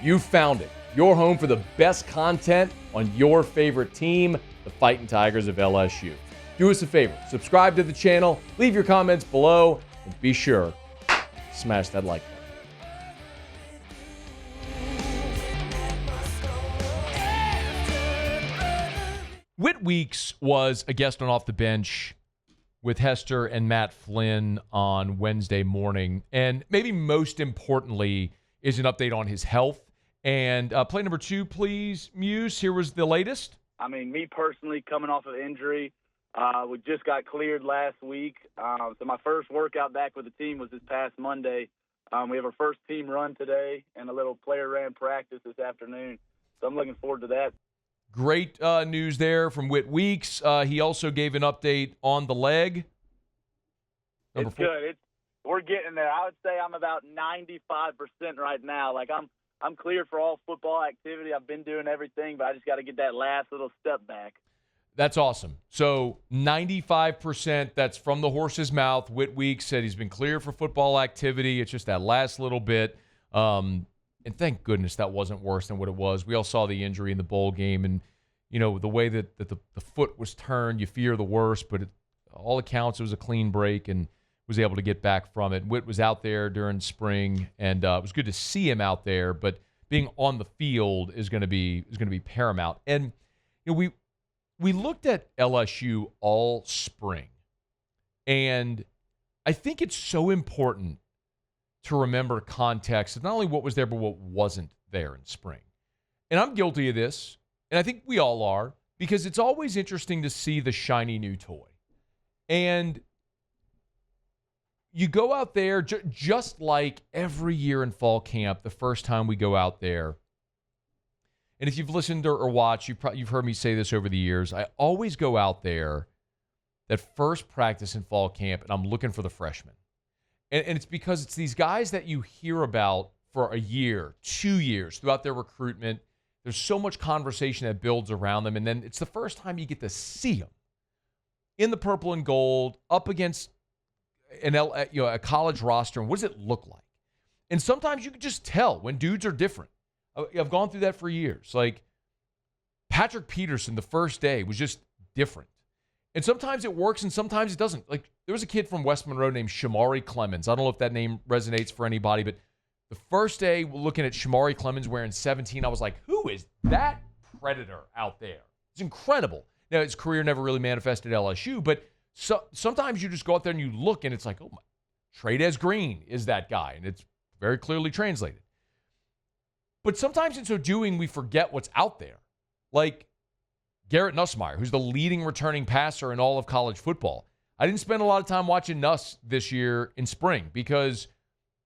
You found it. Your home for the best content on your favorite team, the Fighting Tigers of LSU. Do us a favor, subscribe to the channel, leave your comments below, and be sure to smash that like button. Whit Weeks was a guest on Off the Bench with Hester and Matt Flynn on Wednesday morning. And maybe most importantly is an update on his health. And play number 2, please, Muse. Here was the latest. I mean, me personally, coming off of injury, we just got cleared last week. So my first workout back with the team was this past Monday. We have our first team run today and a little player ran practice this afternoon. So I'm looking forward to that. Great news there from Whit Weeks. He also gave an update on the leg. Number 4. Good. We're getting there. I would say I'm about 95% right now. Like I'm clear for all football activity. I've been doing everything, but I just got to get that last little step back. That's awesome. So 95%, that's from the horse's mouth. Whit Weeks said he's been clear for football activity. It's just that last little bit. And thank goodness that wasn't worse than what it was. We all saw the injury in the bowl game. And, you know, the way that the foot was turned, you fear the worst. But all accounts, it was a clean break and was able to get back from it. Whit was out there during spring, and it was good to see him out there. But being on the field is going to be paramount. And, you know, we looked at LSU all spring. And I think it's so important to remember context of not only what was there, but what wasn't there in spring. And I'm guilty of this, and I think we all are, because it's always interesting to see the shiny new toy. And you go out there, just like every year in fall camp, the first time we go out there, and if you've listened or watched, you've heard me say this over the years, I always go out there that first practice in fall camp, and I'm looking for the freshmen. And it's because it's these guys that you hear about for a year, 2 years throughout their recruitment. There's so much conversation that builds around them. And then it's the first time you get to see them in the purple and gold up against a college roster. And what does it look like? And sometimes you can just tell when dudes are different. I've gone through that for years. Like Patrick Peterson, the first day was just different. And sometimes it works and sometimes it doesn't. Like there was a kid from West Monroe named Shamari Clemens. I don't know if that name resonates for anybody, but the first day looking at Shamari Clemens wearing 17, I was like, who is that predator out there? It's incredible. Now, his career never really manifested at LSU, but sometimes you just go out there and you look and it's like, oh my, Trey'Dez Green is that guy. And it's very clearly translated. But sometimes in so doing, we forget what's out there. Like Garrett Nussmeier, who's the leading returning passer in all of college football. I didn't spend a lot of time watching Nuss this year in spring because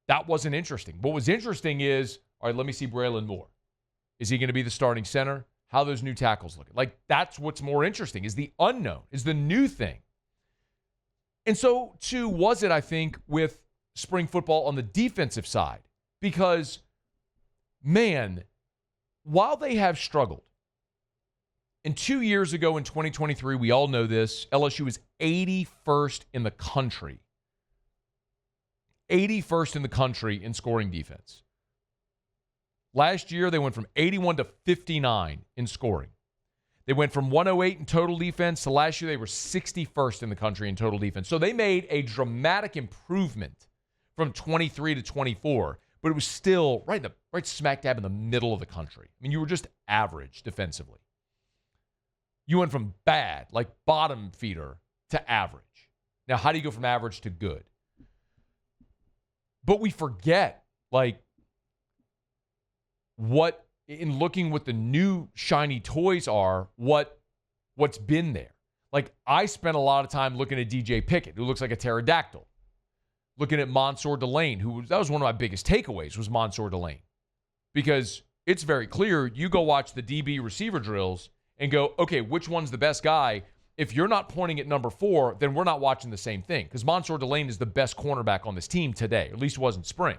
that wasn't interesting. What was interesting is, all right, let me see Braylon Moore. Is he going to be the starting center? How those new tackles looking? Like, that's what's more interesting, is the unknown, is the new thing. And so, too, was it, I think, with spring football on the defensive side. Because, man, while they have struggled, and 2 years ago in 2023, we all know this, LSU was 81st in the country. 81st in the country in scoring defense. Last year, they went from 81 to 59 in scoring. They went from 108 in total defense to last year, they were 61st in the country in total defense. So they made a dramatic improvement from 23 to 24, but it was still right smack dab in the middle of the country. I mean, you were just average defensively. You went from bad, like bottom feeder, to average. Now, how do you go from average to good? But we forget, like, what, in looking what the new shiny toys are, what's been there. Like, I spent a lot of time looking at DJ Pickett, who looks like a pterodactyl. Looking at Mansour Delane, that was one of my biggest takeaways, was Mansour Delane. Because it's very clear, you go watch the DB receiver drills and go, okay, which one's the best guy? If you're not pointing at number 4, then we're not watching the same thing. Because Mansour Delane is the best cornerback on this team today, at least was in spring.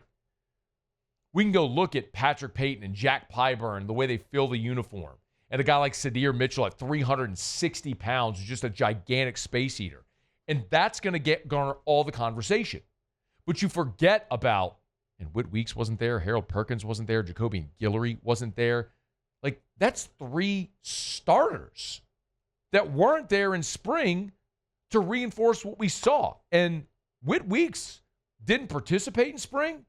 We can go look at Patrick Payton and Jack Pyburn, the way they fill the uniform. And a guy like Sadir Mitchell at 360 pounds is just a gigantic space eater. And that's going to garner all the conversation. But you forget about and Whit Weeks wasn't there, Harold Perkins wasn't there, Jacoby Guillory wasn't there. Like, that's 3 starters that weren't there in spring to reinforce what we saw. And Whit Weeks didn't participate in spring,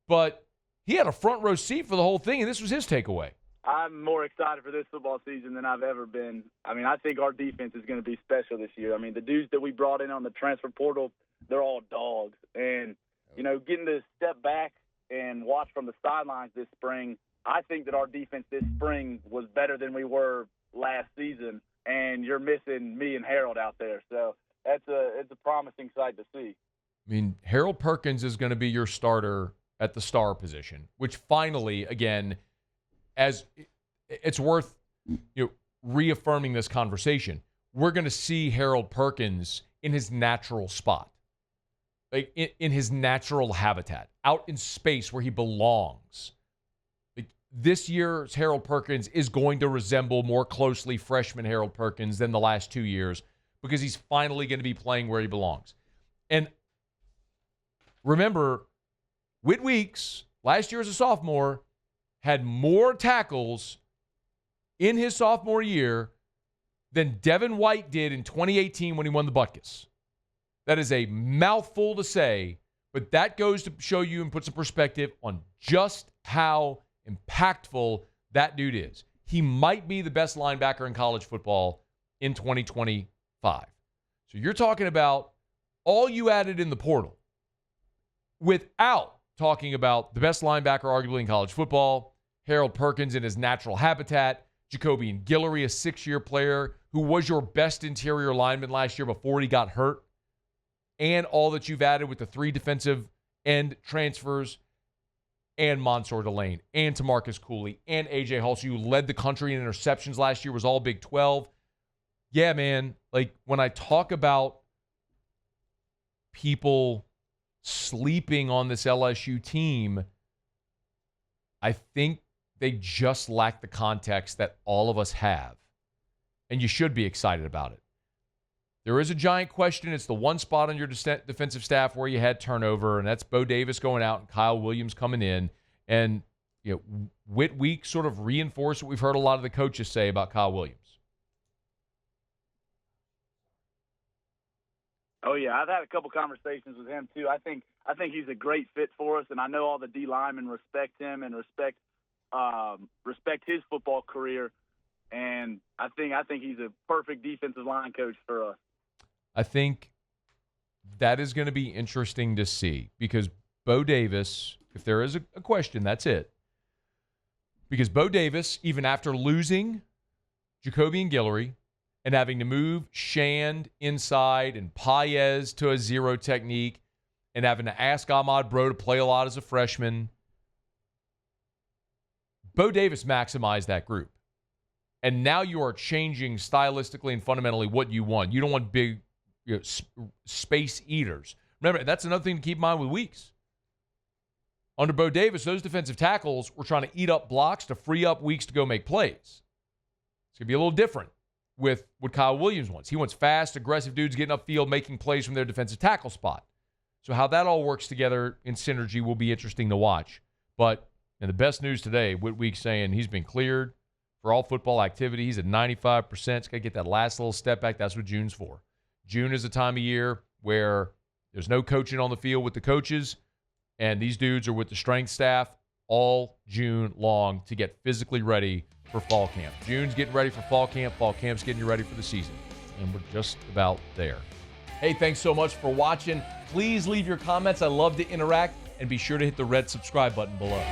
but he had a front row seat for the whole thing, and this was his takeaway. I'm more excited for this football season than I've ever been. I mean, I think our defense is going to be special this year. I mean, the dudes that we brought in on the transfer portal, they're all dogs. And, you know, getting to step back and watch from the sidelines this spring, I think that our defense this spring was better than we were last season, and you're missing me and Harold out there. So it's a promising sight to see. I mean, Harold Perkins is going to be your starter at the star position, which finally, again, as it's worth reaffirming this conversation, we're going to see Harold Perkins in his natural spot, like in his natural habitat, out in space where he belongs. Like, this year's Harold Perkins is going to resemble more closely freshman Harold Perkins than the last 2 years because he's finally going to be playing where he belongs. And remember, Whit Weeks, last year as a sophomore, had more tackles in his sophomore year than Devin White did in 2018 when he won the Butkus. That is a mouthful to say, but that goes to show you and put some perspective on just how impactful that dude is. He might be the best linebacker in college football in 2025. So you're talking about all you added in the portal without talking about the best linebacker arguably in college football, Harold Perkins in his natural habitat, Jacoby Guillory, a 6-year player who was your best interior lineman last year before he got hurt, and all that you've added with the 3 defensive end transfers, and Mansour Delane, and Tamarcus Cooley, and A.J. Hall. So you led the country in interceptions last year, was all Big 12. Yeah, man, like when I talk about people sleeping on this LSU team, I think they just lack the context that all of us have. And you should be excited about it. There is a giant question. It's the one spot on your defensive staff where you had turnover, and that's Bo Davis going out and Kyle Williams coming in. And Whit Weeks sort of reinforced what we've heard a lot of the coaches say about Kyle Williams. Oh yeah, I've had a couple conversations with him too. I think he's a great fit for us, and I know all the D linemen respect him and respect his football career. And I think he's a perfect defensive line coach for us. I think that is going to be interesting to see because Bo Davis, if there is a question, that's it. Because Bo Davis, even after losing Jacoby Guillory, and having to move Shand inside and Paez to a zero technique and having to ask Ahmad Bro to play a lot as a freshman, Bo Davis maximized that group. And now you are changing stylistically and fundamentally what you want. You don't want big space eaters. Remember, that's another thing to keep in mind with Weeks. Under Bo Davis, those defensive tackles were trying to eat up blocks to free up Weeks to go make plays. It's going to be a little different with what Kyle Williams wants. He wants fast, aggressive dudes getting upfield, making plays from their defensive tackle spot. So how that all works together in synergy will be interesting to watch. But and the best news today, Whit Weeks saying he's been cleared for all football activity. He's at 95%. He's got to get that last little step back. That's what June's for. June is a time of year where there's no coaching on the field with the coaches, and these dudes are with the strength staff all June long to get physically ready for fall camp. June's getting ready for fall camp. Fall camp's getting you ready for the season. And we're just about there. Hey, thanks so much for watching. Please leave your comments. I love to interact. And be sure to hit the red subscribe button below.